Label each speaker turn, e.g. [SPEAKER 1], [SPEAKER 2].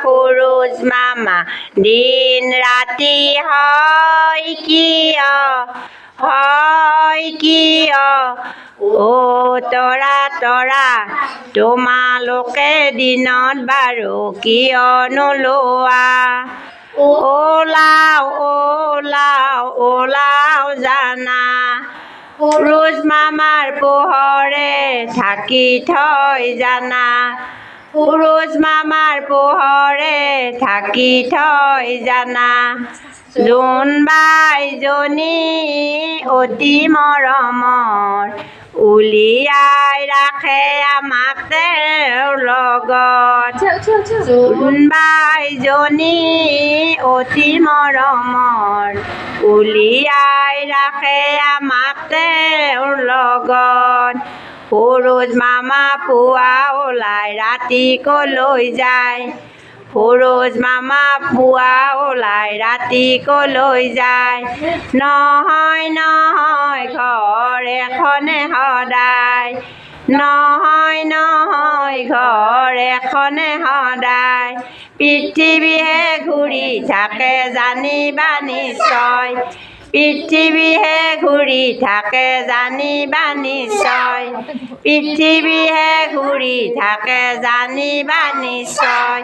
[SPEAKER 1] পুৰুষ মামা দিন ৰাতি হয় কিয় অ তৰা তোমালোকে দিনত বাৰু কিয় নোলোৱা ওলাও জানা পুৰুষ মামাৰ পোহৰে ঢাকি থৈ জানা পুৰুষ মামাৰ পোহৰে ঢাকি থৈ জানা জোনবাইজনী অতি মৰমৰ উলিয়াই ৰাখে আমাক তেওঁৰ লগত জোনবাইজনী অতি মৰমৰ উলিয়াই ৰাখে আমাক তেওঁৰ লগত পুৰুষ মামা পুৱা ওলাই ৰাতি কলৈ যায় পুৰুষ মামা পুৱা ওলাই ৰাতি কলৈ যায় নহয় ঘৰ এখনে সদায় নহয় ঘৰ এখনে সদায় পৃথিৱীহে ঘূৰি থাকে জানিবা নিশ্চয় পৃথিৱীহে ঘূৰি থাকে জানিবা নিশ্চয় পৃথিৱীহে ঘূৰি থাকে জানিবা নিশ্চয়